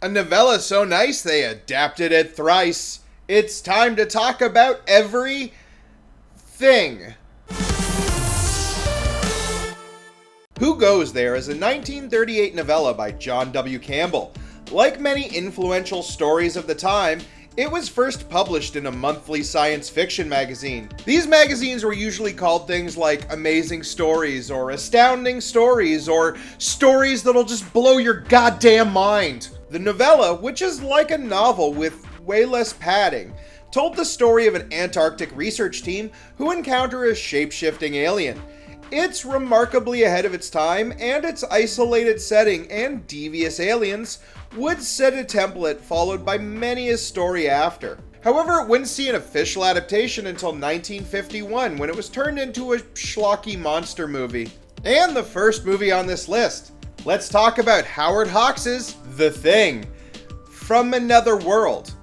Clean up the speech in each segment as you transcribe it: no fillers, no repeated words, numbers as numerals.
A novella so nice they adapted it thrice. It's time to talk about everything. Who Goes There is a 1938 novella by John W. Campbell. Like many influential stories of the time, it was first published in a monthly science fiction magazine. These magazines were usually called things like Amazing Stories or Astounding Stories or Stories That'll Just Blow Your Goddamn Mind. The novella, which is like a novel with way less padding, told the story of an Antarctic research team who encounter a shape-shifting alien. It's remarkably ahead of its time, and its isolated setting and devious aliens would set a template followed by many a story after. However, it wouldn't see an official adaptation until 1951, when it was turned into a schlocky monster movie. And the first movie on this list. Let's talk about Howard Hawks' The Thing, From Another World.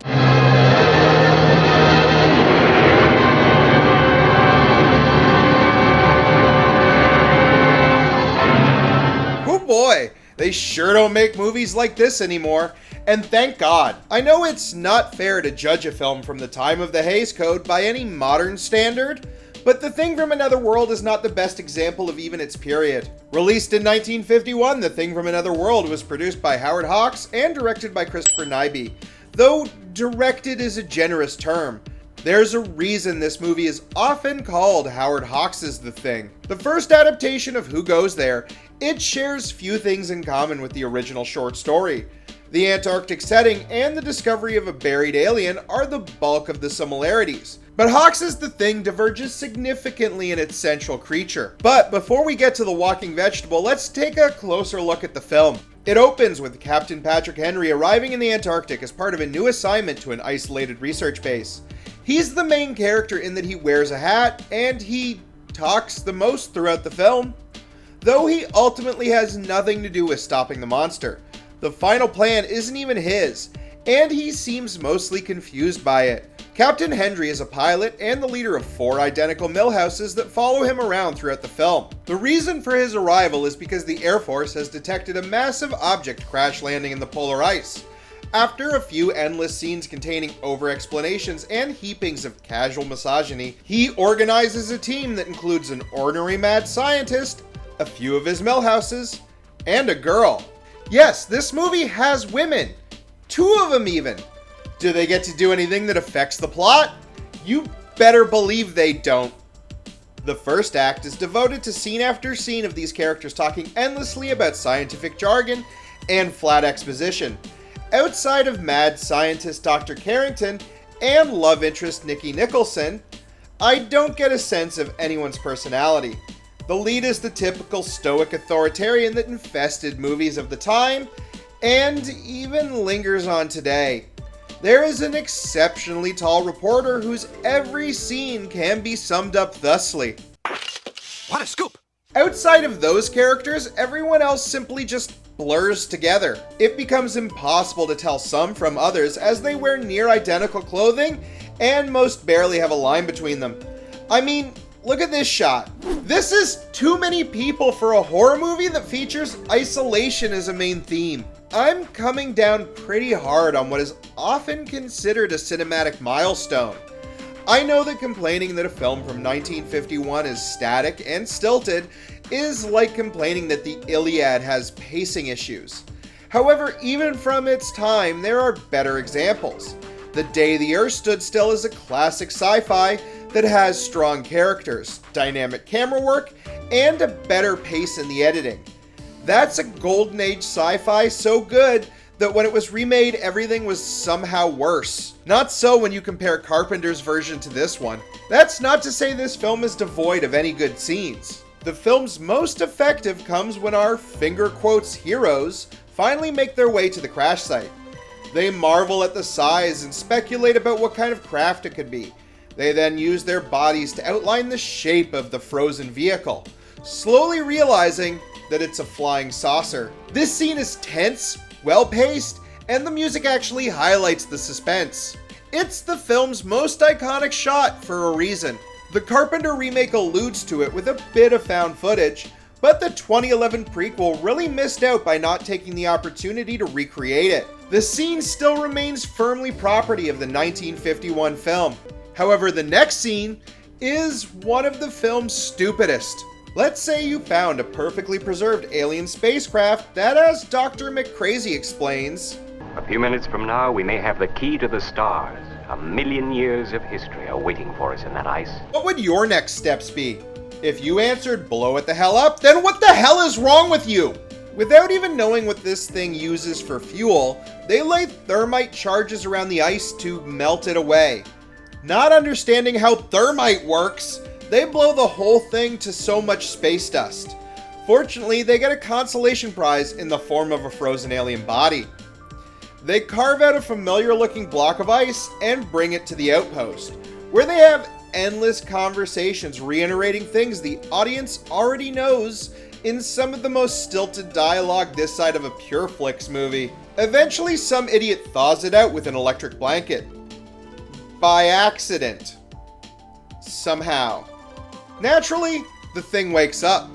Oh boy, they sure don't make movies like this anymore, and thank God. I know it's not fair to judge a film from the time of the Hays Code by any modern standard, but The Thing from Another World is not the best example of even its period. Released in 1951, The Thing from Another World was produced by Howard Hawks and directed by Christopher Nyby, though directed is a generous term. There's a reason this movie is often called Howard Hawks' The Thing. The first adaptation of Who Goes There, it shares few things in common with the original short story. The Antarctic setting and the discovery of a buried alien are the bulk of the similarities. But Hawks' The Thing diverges significantly in its central creature. But before we get to the walking vegetable, let's take a closer look at the film. It opens with Captain Patrick Henry arriving in the Antarctic as part of a new assignment to an isolated research base. He's the main character in that he wears a hat, and he talks the most throughout the film, though he ultimately has nothing to do with stopping the monster. The final plan isn't even his, and he seems mostly confused by it. Captain Henry is a pilot and the leader of 4 identical millhouses that follow him around throughout the film. The reason for his arrival is because the Air Force has detected a massive object crash landing in the polar ice. After a few endless scenes containing over-explanations and heapings of casual misogyny, he organizes a team that includes an ornery mad scientist, a few of his millhouses, and a girl. Yes, this movie has women. 2 of them even. Do they get to do anything that affects the plot? You better believe they don't. The first act is devoted to scene after scene of these characters talking endlessly about scientific jargon and flat exposition. Outside of mad scientist Dr. Carrington and love interest Nikki Nicholson, I don't get a sense of anyone's personality. The lead is the typical stoic authoritarian that infested movies of the time and even lingers on today. There is an exceptionally tall reporter whose every scene can be summed up thusly. What a scoop! Outside of those characters, everyone else simply just blurs together. It becomes impossible to tell some from others as they wear near identical clothing and most barely have a line between them. I mean, look at this shot. This is too many people for a horror movie that features isolation as a main theme. I'm coming down pretty hard on what is often considered a cinematic milestone. I know that complaining that a film from 1951 is static and stilted is like complaining that the Iliad has pacing issues. However, even from its time, there are better examples. The Day the Earth Stood Still is a classic sci-fi that has strong characters, dynamic camera work, and a better pace in the editing. That's a golden age sci-fi so good that when it was remade, everything was somehow worse. Not so when you compare Carpenter's version to this one. That's not to say this film is devoid of any good scenes. The film's most effective comes when our finger quotes heroes finally make their way to the crash site. They marvel at the size and speculate about what kind of craft it could be. They then use their bodies to outline the shape of the frozen vehicle, slowly realizing that it's a flying saucer. This scene is tense, well-paced, and the music actually highlights the suspense. It's the film's most iconic shot for a reason. The Carpenter remake alludes to it with a bit of found footage, but the 2011 prequel really missed out by not taking the opportunity to recreate it. The scene still remains firmly property of the 1951 film. However, the next scene is one of the film's stupidest. Let's say you found a perfectly preserved alien spacecraft that, as Dr. McCrazy explains, a few minutes from now, we may have the key to the stars. 1,000,000 years of history are waiting for us in that ice. What would your next steps be? If you answered blow it the hell up, then what the hell is wrong with you? Without even knowing what this thing uses for fuel, they lay thermite charges around the ice to melt it away. Not understanding how thermite works, they blow the whole thing to so much space dust. Fortunately, they get a consolation prize in the form of a frozen alien body. They carve out a familiar looking block of ice and bring it to the outpost, where they have endless conversations reiterating things the audience already knows in some of the most stilted dialogue this side of a Pure Flix movie. Eventually, some idiot thaws it out with an electric blanket. By accident. Somehow. Naturally, the thing wakes up.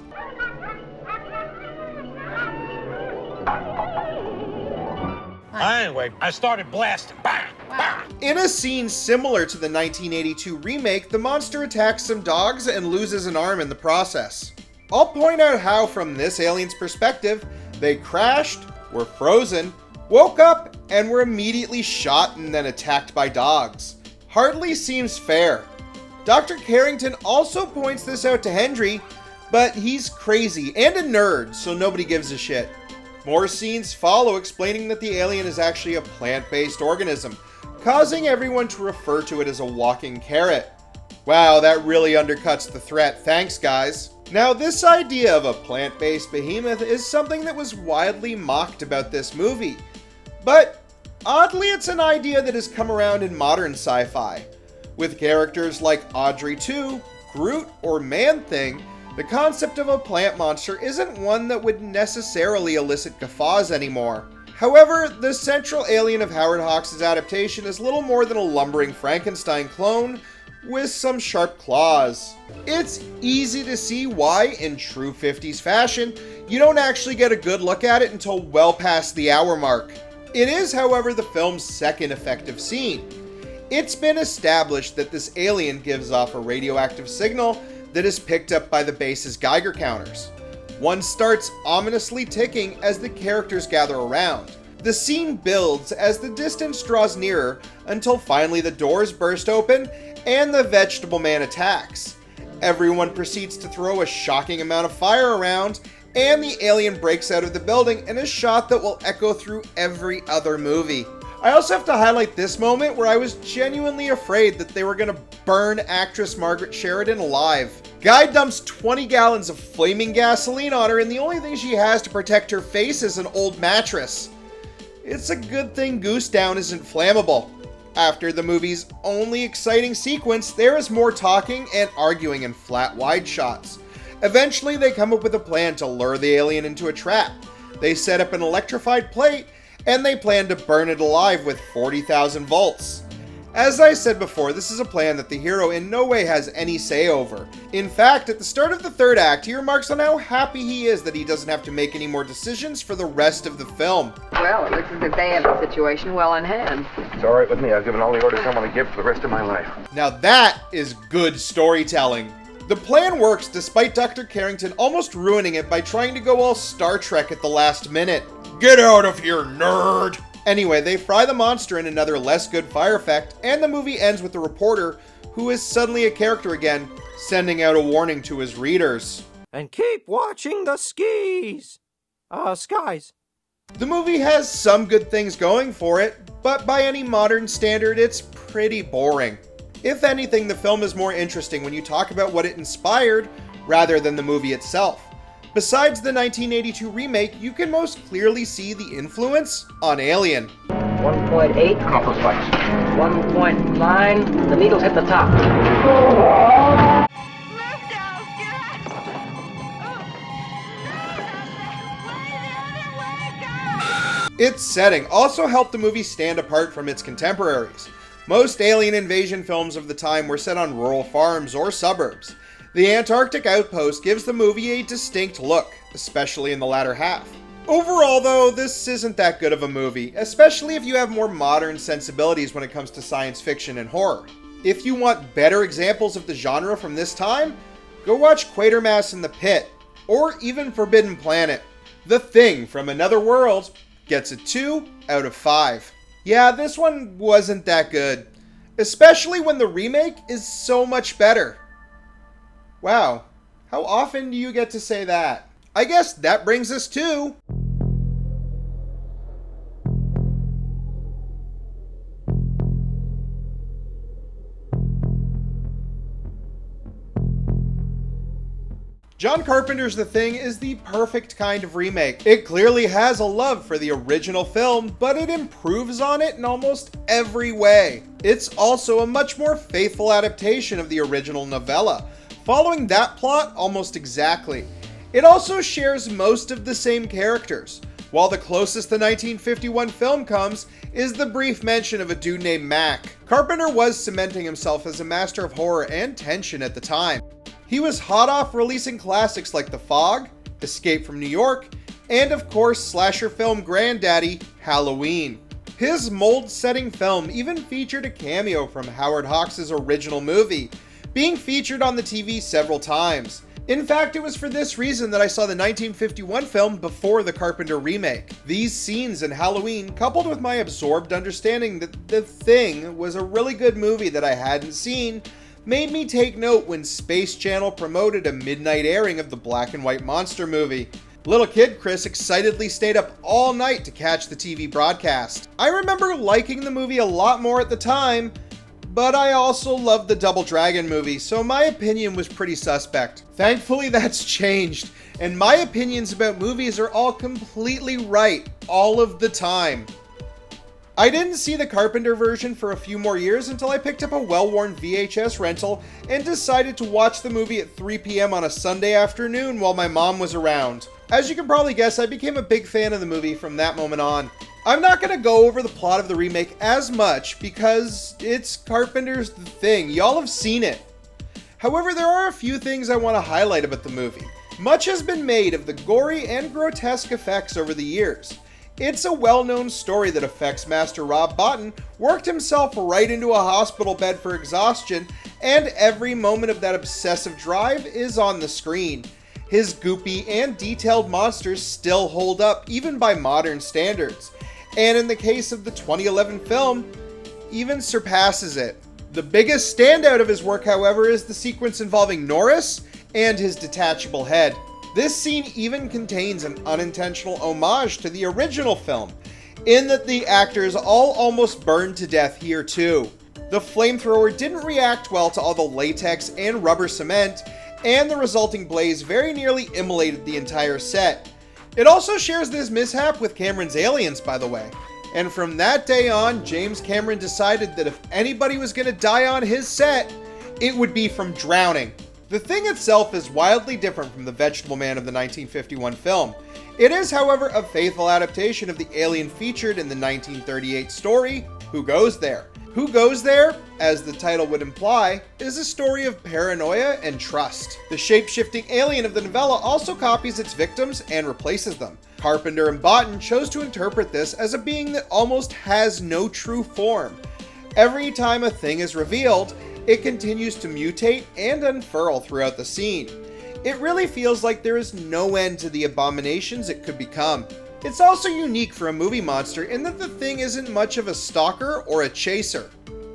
Anyway, I started blasting. Bang! Bang! In a scene similar to the 1982 remake, the monster attacks some dogs and loses an arm in the process. I'll point out how, from this alien's perspective, they crashed, were frozen, woke up, and were immediately shot and then attacked by dogs. Hardly seems fair. Dr. Carrington also points this out to Hendry, but he's crazy and a nerd, so nobody gives a shit. More scenes follow explaining that the alien is actually a plant-based organism, causing everyone to refer to it as a walking carrot. Wow, that really undercuts the threat, thanks guys. Now, this idea of a plant-based behemoth is something that was widely mocked about this movie, but oddly it's an idea that has come around in modern sci-fi. With characters like Audrey 2, Groot, or Man-Thing, the concept of a plant monster isn't one that would necessarily elicit guffaws anymore. However, the central alien of Howard Hawks' adaptation is little more than a lumbering Frankenstein clone with some sharp claws. It's easy to see why, in true 50s fashion, you don't actually get a good look at it until well past the hour mark. It is, however, the film's second effective scene. It's been established that this alien gives off a radioactive signal that is picked up by the base's Geiger counters. One starts ominously ticking as the characters gather around. The scene builds as the distance draws nearer until finally the doors burst open and the Vegetable Man attacks. Everyone proceeds to throw a shocking amount of fire around, and the alien breaks out of the building in a shot that will echo through every other movie. I also have to highlight this moment where I was genuinely afraid that they were going to burn actress Margaret Sheridan alive. Guy dumps 20 gallons of flaming gasoline on her, and the only thing she has to protect her face is an old mattress. It's a good thing Goose Down isn't flammable. After the movie's only exciting sequence, there is more talking and arguing in flat wide shots. Eventually, they come up with a plan to lure the alien into a trap. They set up an electrified plate, and they plan to burn it alive with 40,000 volts. As I said before, this is a plan that the hero in no way has any say over. In fact, at the start of the third act, he remarks on how happy he is that he doesn't have to make any more decisions for the rest of the film. Well, it looks as if they have the situation well in hand. It's all right with me. I've given all the orders I want to give for the rest of my life. Now that is good storytelling. The plan works despite Dr. Carrington almost ruining it by trying to go all Star Trek at the last minute. Get out of here, nerd! Anyway, they fry the monster in another less good fire effect, and the movie ends with the reporter, who is suddenly a character again, sending out a warning to his readers. And keep watching the skies. The movie has some good things going for it, but by any modern standard, it's pretty boring. If anything, the film is more interesting when you talk about what it inspired, rather than the movie itself. Besides the 1982 remake, you can most clearly see the influence on Alien. 1.8. Come off those spikes. 1.9. The needles hit the top. Its setting also helped the movie stand apart from its contemporaries. Most alien invasion films of the time were set on rural farms or suburbs. The Antarctic outpost gives the movie a distinct look, especially in the latter half. Overall, though, this isn't that good of a movie, especially if you have more modern sensibilities when it comes to science fiction and horror. If you want better examples of the genre from this time, go watch Quatermass in the Pit, or even Forbidden Planet. The Thing from Another World gets a 2 out of 5. Yeah, this one wasn't that good, especially when the remake is so much better. Wow, how often do you get to say that? I guess that brings us to... John Carpenter's The Thing is the perfect kind of remake. It clearly has a love for the original film, but it improves on it in almost every way. It's also a much more faithful adaptation of the original novella, following that plot almost exactly. It also shares most of the same characters, while the closest the 1951 film comes is the brief mention of a dude named Mac. Carpenter was cementing himself as a master of horror and tension at the time. He was hot off releasing classics like The Fog, Escape from New York, and of course slasher film granddaddy, Halloween. His mold-setting film even featured a cameo from Howard Hawks' original movie, being featured on the TV several times. In fact, it was for this reason that I saw the 1951 film before the Carpenter remake. These scenes in Halloween, coupled with my absorbed understanding that The Thing was a really good movie that I hadn't seen, made me take note when Space Channel promoted a midnight airing of the black and white monster movie. Little kid Chris excitedly stayed up all night to catch the TV broadcast. I remember liking the movie a lot more at the time, but I also loved the Double Dragon movie, so my opinion was pretty suspect. Thankfully that's changed, and my opinions about movies are all completely right, all of the time. I didn't see the Carpenter version for a few more years until I picked up a well-worn VHS rental and decided to watch the movie at 3 p.m. on a Sunday afternoon while my mom was around. As you can probably guess, I became a big fan of the movie from that moment on. I'm not going to go over the plot of the remake as much because it's Carpenter's The Thing. Y'all have seen it. However, there are a few things I want to highlight about the movie. Much has been made of the gory and grotesque effects over the years. It's a well-known story that effects master Rob Bottin worked himself right into a hospital bed for exhaustion, and every moment of that obsessive drive is on the screen. His goopy and detailed monsters still hold up, even by modern standards, and in the case of the 2011 film, even surpasses it. The biggest standout of his work, however, is the sequence involving Norris and his detachable head. This scene even contains an unintentional homage to the original film, in that the actors all almost burned to death here too. The flamethrower didn't react well to all the latex and rubber cement, and the resulting blaze very nearly immolated the entire set. It also shares this mishap with Cameron's Aliens, by the way. And from that day on, James Cameron decided that if anybody was going to die on his set, it would be from drowning. The Thing itself is wildly different from the Vegetable Man of the 1951 film. It is, however, a faithful adaptation of the alien featured in the 1938 story, Who Goes There? Who Goes There, as the title would imply, is a story of paranoia and trust. The shape-shifting alien of the novella also copies its victims and replaces them. Carpenter and Bottin chose to interpret this as a being that almost has no true form. Every time a thing is revealed, it continues to mutate and unfurl throughout the scene. It really feels like there is no end to the abominations it could become. It's also unique for a movie monster in that the Thing isn't much of a stalker or a chaser.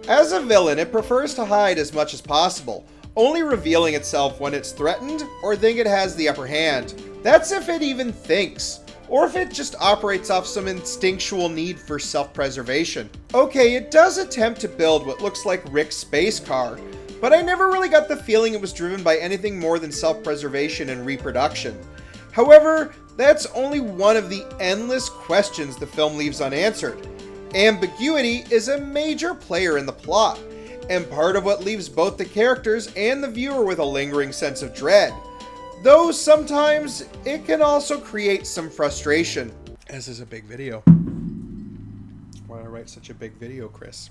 As a villain, it prefers to hide as much as possible, only revealing itself when it's threatened or think it has the upper hand. That's if it even thinks, or if it just operates off some instinctual need for self-preservation. Okay, it does attempt to build what looks like Rick's space car, but I never really got the feeling it was driven by anything more than self-preservation and reproduction. However, that's only one of the endless questions the film leaves unanswered. Ambiguity is a major player in the plot, and part of what leaves both the characters and the viewer with a lingering sense of dread. Though sometimes it can also create some frustration. This is a big video. Why did I write such a big video, Chris?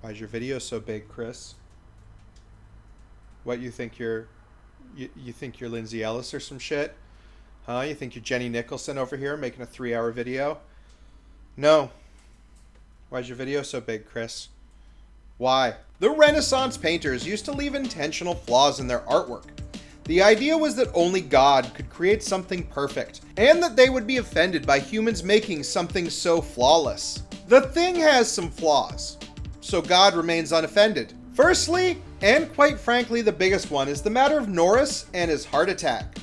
Why is your video so big, Chris? What, you think you're Lindsay Ellis or some shit? Huh? You think you're Jenny Nicholson over here making a 3-hour video? No. Why's your video so big, Chris? Why? The Renaissance painters used to leave intentional flaws in their artwork. The idea was that only God could create something perfect, and that they would be offended by humans making something so flawless. The Thing has some flaws, so God remains unoffended. Firstly, and quite frankly the biggest one, is the matter of Norris and his heart attack.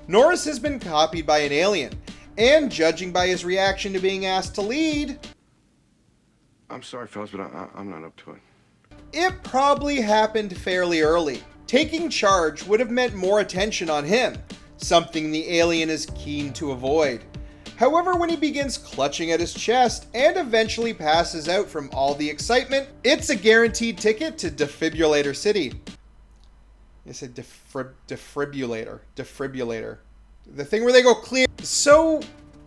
Norris has been copied by an alien, and judging by his reaction to being asked to lead, I'm sorry, fellas, but I'm not up to it. it probably happened fairly early. Taking charge would have meant more attention on him, something the alien is keen to avoid. However, when he begins clutching at his chest and eventually passes out from all the excitement, it's a guaranteed ticket to Defibrillator City. I said defibrillator. The thing where they go clear. So,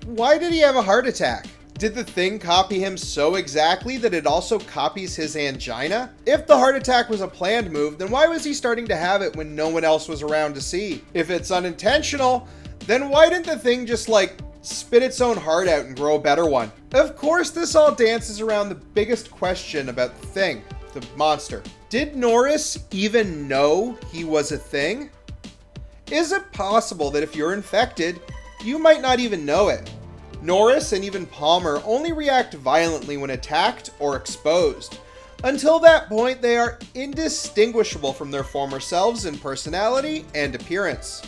why did he have a heart attack? Did the Thing copy him so exactly that it also copies his angina? If the heart attack was a planned move, then why was he starting to have it when no one else was around to see? If it's unintentional, then why didn't the Thing just spit its own heart out and grow a better one? Of course, this all dances around the biggest question about the Thing, the monster. Did Norris even know he was a thing? Is it possible that if you're infected, you might not even know it? Norris and even Palmer only react violently when attacked or exposed. Until that point, they are indistinguishable from their former selves in personality and appearance.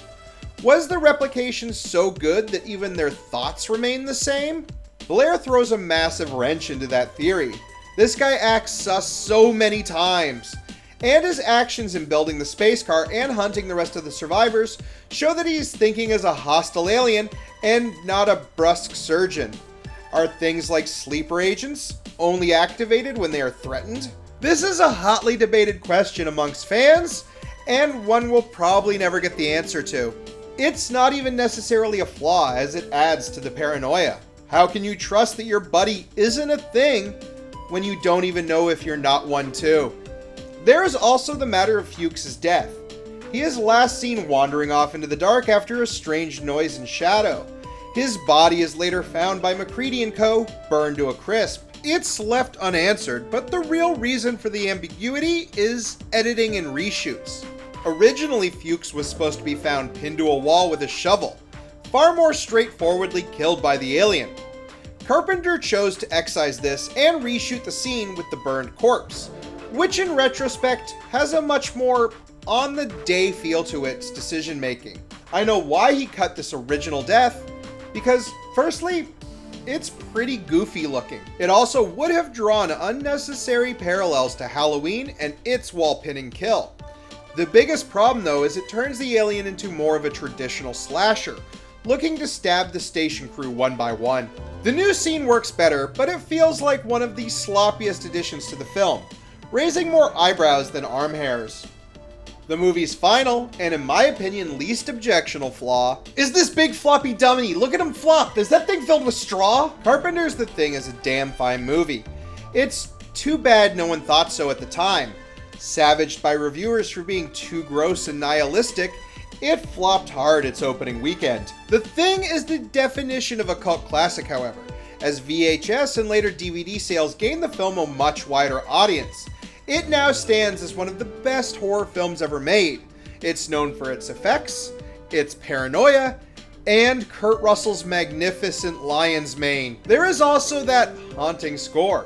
Was the replication so good that even their thoughts remain the same? Blair throws a massive wrench into that theory. This guy acts sus so many times, and his actions in building the space car and hunting the rest of the survivors show that he's thinking as a hostile alien and not a brusque surgeon. Are things like sleeper agents only activated when they are threatened? This is a hotly debated question amongst fans, and one we'll probably never get the answer to. It's not even necessarily a flaw, as it adds to the paranoia. How can you trust that your buddy isn't a thing when you don't even know if you're not one too? There is also the matter of Fuchs' death. He is last seen wandering off into the dark after a strange noise and shadow. His body is later found by McCready & Co., burned to a crisp. It's left unanswered, but the real reason for the ambiguity is editing and reshoots. Originally, Fuchs was supposed to be found pinned to a wall with a shovel, far more straightforwardly killed by the alien. Carpenter chose to excise this and reshoot the scene with the burned corpse, which in retrospect has a much more on-the-day feel to its decision-making. I know why he cut this original death, because firstly, it's pretty goofy looking. It also would have drawn unnecessary parallels to Halloween and its wall-pinning kill. The biggest problem though is it turns the alien into more of a traditional slasher, looking to stab the station crew one by one. The new scene works better, but it feels like one of the sloppiest additions to the film, raising more eyebrows than arm hairs. The movie's final, and in my opinion least objectionable flaw, is this big floppy dummy. Look at him flop. Is that thing filled with straw? Carpenter's The Thing is a damn fine movie. It's too bad no one thought so at the time. Savaged by reviewers for being too gross and nihilistic, it flopped hard its opening weekend. The Thing is the definition of a cult classic, however, as VHS and later DVD sales gained the film a much wider audience. It now stands as one of the best horror films ever made. It's known for its effects, its paranoia, and Kurt Russell's magnificent lion's mane. There is also that haunting score.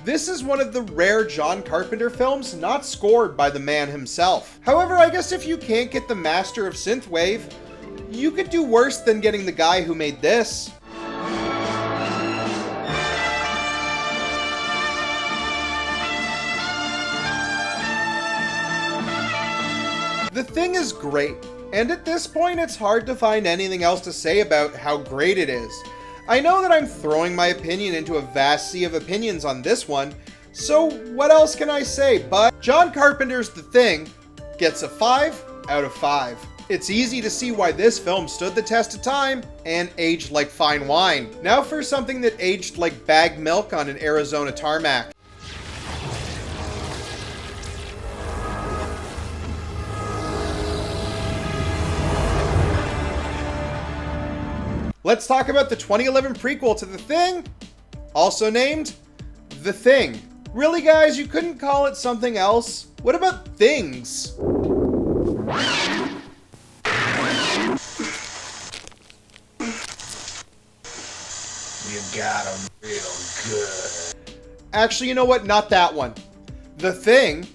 This is one of the rare John Carpenter films not scored by the man himself. However, I guess if you can't get the master of synthwave, you could do worse than getting the guy who made this. The Thing is great, and at this point it's hard to find anything else to say about how great it is. I know that I'm throwing my opinion into a vast sea of opinions on this one, so what else can I say? But John Carpenter's The Thing gets a 5 out of 5. It's easy to see why this film stood the test of time and aged like fine wine. Now for something that aged like bagged milk on an Arizona tarmac. let's talk about the 2011 prequel to The Thing, also named The Thing. Really, guys, you couldn't call it something else? What about Things? You got 'em real good. Actually, you know what? Not that one. The Thing,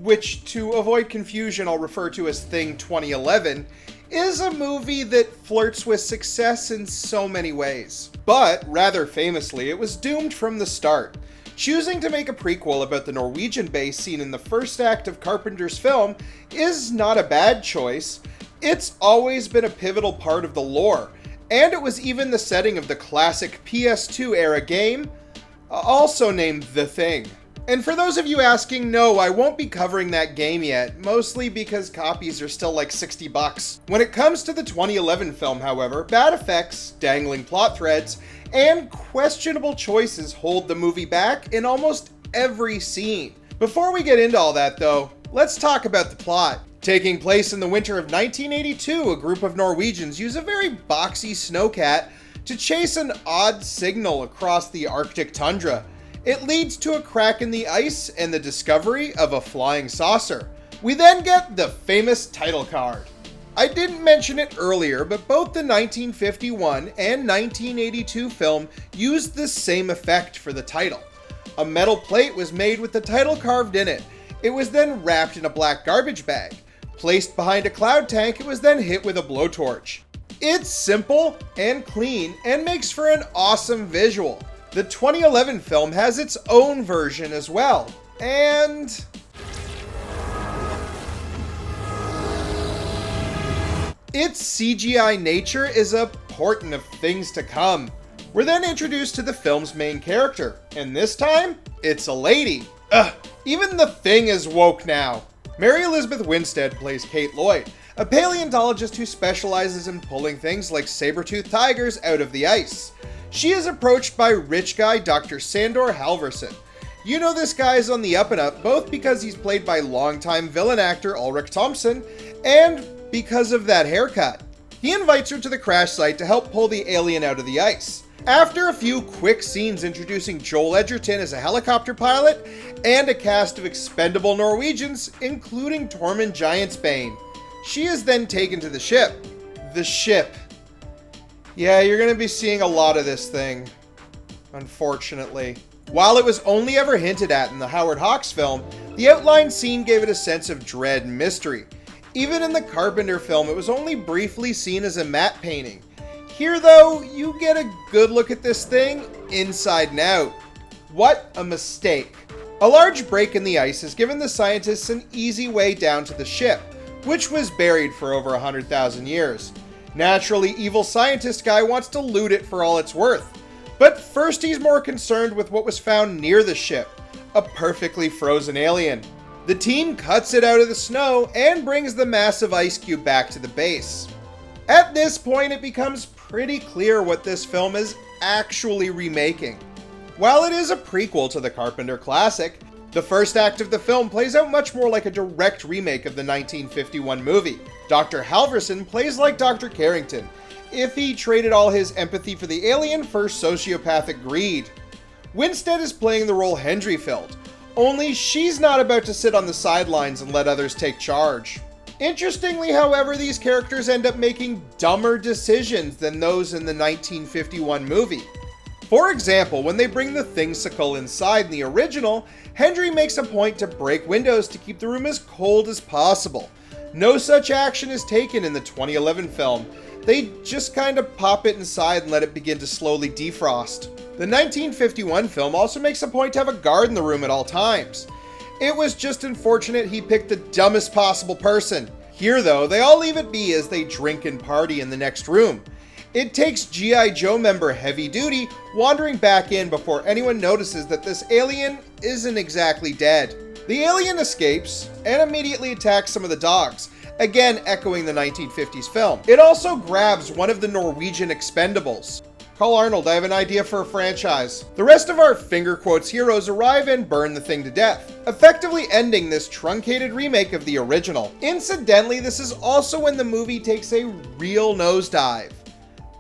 which to avoid confusion I'll refer to as Thing 2011, is a movie that flirts with success in so many ways. But, rather famously, it was doomed from the start. Choosing to make a prequel about the Norwegian base seen in the first act of Carpenter's film is not a bad choice. It's always been a pivotal part of the lore, and it was even the setting of the classic PS2 era game, also named The Thing. And for those of you asking, no, I won't be covering that game yet, mostly because copies are still like $60. When it comes to the 2011 film, however, bad effects, dangling plot threads, and questionable choices hold the movie back in almost every scene. Before we get into all that though, let's talk about the plot. Taking place in the winter of 1982, a group of Norwegians use a very boxy snowcat to chase an odd signal across the Arctic tundra. It leads to a crack in the ice and the discovery of a flying saucer. We then get the famous title card. I didn't mention it earlier, but both the 1951 and 1982 film used the same effect for the title. A metal plate was made with the title carved in it. It was then wrapped in a black garbage bag. Placed behind a cloud tank, it was then hit with a blowtorch. It's simple and clean and makes for an awesome visual. The 2011 film has its own version as well, and its CGI nature is a portent of things to come. We're then introduced to the film's main character, and this time, it's a lady. Even the Thing is woke now. Mary Elizabeth Winstead plays Kate Lloyd, a paleontologist who specializes in pulling things like saber-toothed tigers out of the ice. She is approached by rich guy Dr. Sandor Halvorsen. You know this guy is on the up and up, both because he's played by longtime villain actor Ulrich Thomsen, and because of that haircut. He invites her to the crash site to help pull the alien out of the ice. After a few quick scenes introducing Joel Edgerton as a helicopter pilot, and a cast of expendable Norwegians, including Tormund Giantsbane, she is then taken to the ship. The ship. Yeah, you're going to be seeing a lot of this thing, unfortunately. While it was only ever hinted at in the Howard Hawks film, the outline scene gave it a sense of dread and mystery. Even in the Carpenter film, it was only briefly seen as a matte painting. Here, though, you get a good look at this thing inside and out. What a mistake. A large break in the ice has given the scientists an easy way down to the ship, which was buried for over 100,000 years. Naturally, evil scientist guy wants to loot it for all it's worth. But first he's more concerned with what was found near the ship, a perfectly frozen alien. The team cuts it out of the snow and brings the massive ice cube back to the base. At this point, it becomes pretty clear what this film is actually remaking. While it is a prequel to the Carpenter classic, the first act of the film plays out much more like a direct remake of the 1951 movie. Dr. Halvorsen plays like Dr. Carrington, if he traded all his empathy for the alien for sociopathic greed. Winstead is playing the role Hendry filled, only she's not about to sit on the sidelines and let others take charge. Interestingly, however, these characters end up making dumber decisions than those in the 1951 movie. For example, when they bring the Thingsicle inside in the original, Hendry makes a point to break windows to keep the room as cold as possible. No such action is taken in the 2011 film. They just kind of pop it inside and let it begin to slowly defrost. The 1951 film also makes a point to have a guard in the room at all times. It was just unfortunate he picked the dumbest possible person. Here though, they all leave it be as they drink and party in the next room. It takes G.I. Joe member Heavy Duty wandering back in before anyone notices that this alien isn't exactly dead. The alien escapes and immediately attacks some of the dogs, again echoing the 1950s film. It also grabs one of the Norwegian expendables. Call Arnold, I have an idea for a franchise. The rest of our finger quotes heroes arrive and burn the thing to death, effectively ending this truncated remake of the original. Incidentally, this is also when the movie takes a real nosedive.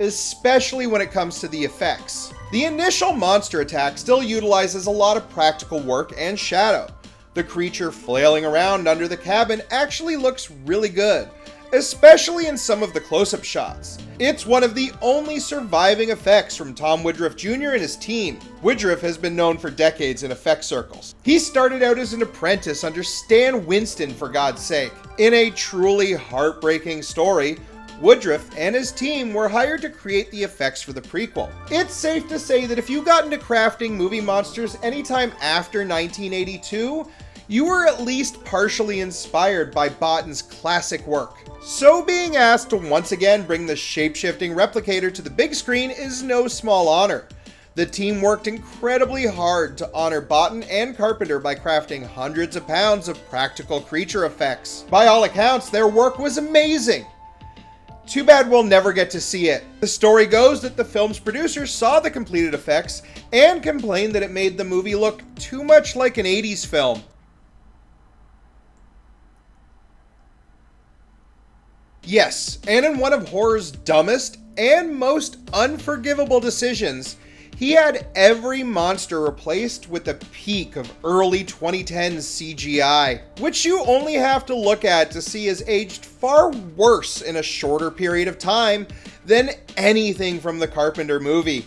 especially when it comes to the effects. The initial monster attack still utilizes a lot of practical work and shadow. The creature flailing around under the cabin actually looks really good, especially in some of the close-up shots. It's one of the only surviving effects from Tom Woodruff Jr. and his team. Woodruff has been known for decades in effects circles. He started out as an apprentice under Stan Winston, for God's sake. In a truly heartbreaking story, Woodruff and his team were hired to create the effects for the prequel. It's safe to say that if you got into crafting movie monsters anytime after 1982, you were at least partially inspired by Botton's classic work. So being asked to once again bring the shape-shifting replicator to the big screen is no small honor. The team worked incredibly hard to honor Botton and Carpenter by crafting hundreds of pounds of practical creature effects. By all accounts, their work was amazing. Too bad we'll never get to see it. The story goes that the film's producers saw the completed effects and complained that it made the movie look too much like an 80s film. Yes, and in one of horror's dumbest and most unforgivable decisions, he had every monster replaced with a peak of early 2010s CGI, which you only have to look at to see has aged far worse in a shorter period of time than anything from the Carpenter movie.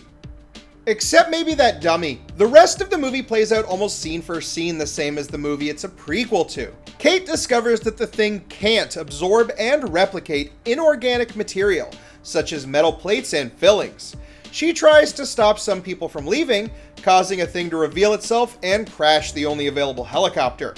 Except maybe that dummy. The rest of the movie plays out almost scene for scene the same as the movie it's a prequel to. Kate discovers that the thing can't absorb and replicate inorganic material, such as metal plates and fillings. She tries to stop some people from leaving, causing a thing to reveal itself and crash the only available helicopter.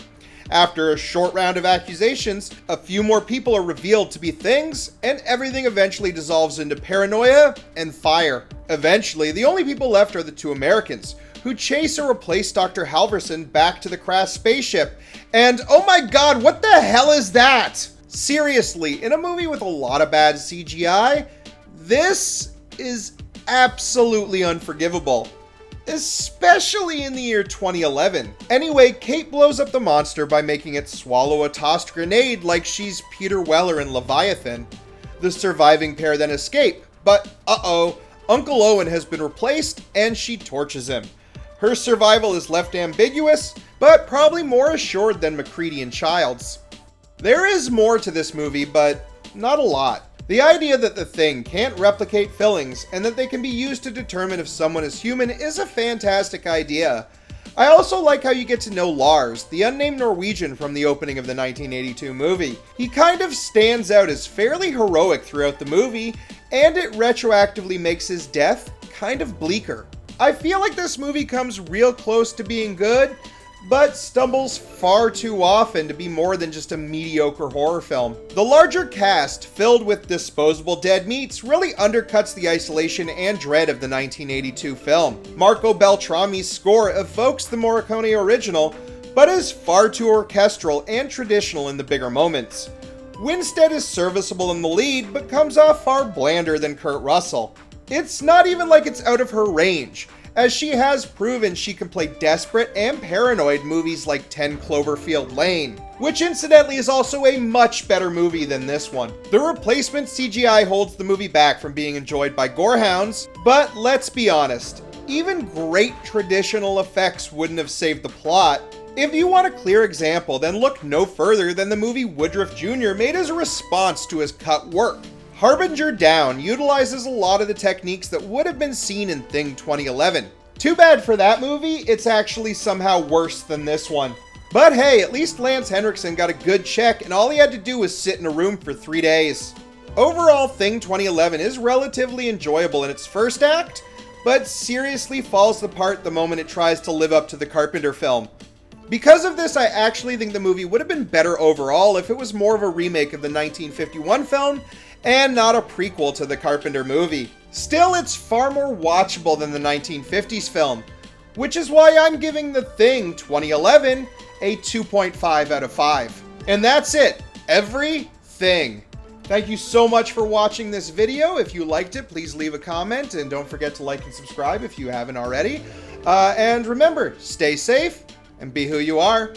After a short round of accusations, a few more people are revealed to be things, and everything eventually dissolves into paranoia and fire. Eventually, the only people left are the two Americans, who chase or replace Dr. Halverson back to the crashed spaceship. And oh my god, what the hell is that? Seriously, in a movie with a lot of bad CGI, this is absolutely unforgivable. Especially in the year 2011. Anyway, Kate blows up the monster by making it swallow a tossed grenade like she's Peter Weller in Leviathan. The surviving pair then escape, but uh-oh, Uncle Owen has been replaced and she torches him. Her survival is left ambiguous, but probably more assured than McCready and Childs. There is more to this movie, but not a lot. The idea that the thing can't replicate fillings and that they can be used to determine if someone is human is a fantastic idea. I also like how you get to know Lars, the unnamed Norwegian from the opening of the 1982 movie. He kind of stands out as fairly heroic throughout the movie, and it retroactively makes his death kind of bleaker. I feel like this movie comes real close to being good, but stumbles far too often to be more than just a mediocre horror film. The larger cast, filled with disposable dead meats, really undercuts the isolation and dread of the 1982 film. Marco Beltrami's score evokes the Morricone original, but is far too orchestral and traditional in the bigger moments. Winstead is serviceable in the lead, but comes off far blander than Kurt Russell. It's not even like it's out of her range, as she has proven she can play desperate and paranoid movies like 10 Cloverfield Lane, which incidentally is also a much better movie than this one. The replacement CGI holds the movie back from being enjoyed by gorehounds, but let's be honest, even great traditional effects wouldn't have saved the plot. If you want a clear example, then look no further than the movie Woodruff Jr. made as a response to his cut work. Harbinger Down utilizes a lot of the techniques that would have been seen in Thing 2011. Too bad for that movie, it's actually somehow worse than this one. But hey, at least Lance Henriksen got a good check and all he had to do was sit in a room for 3 days. Overall, Thing 2011 is relatively enjoyable in its first act, but seriously falls apart the moment it tries to live up to the Carpenter film. Because of this, I actually think the movie would have been better overall if it was more of a remake of the 1951 film and not a prequel to the Carpenter movie. Still, it's far more watchable than the 1950s film, which is why I'm giving The Thing 2011 a 2.5 out of 5. And that's it. Everything. Thank you so much for watching this video. If you liked it, please leave a comment and don't forget to like and subscribe if you haven't already. And remember, stay safe and be who you are.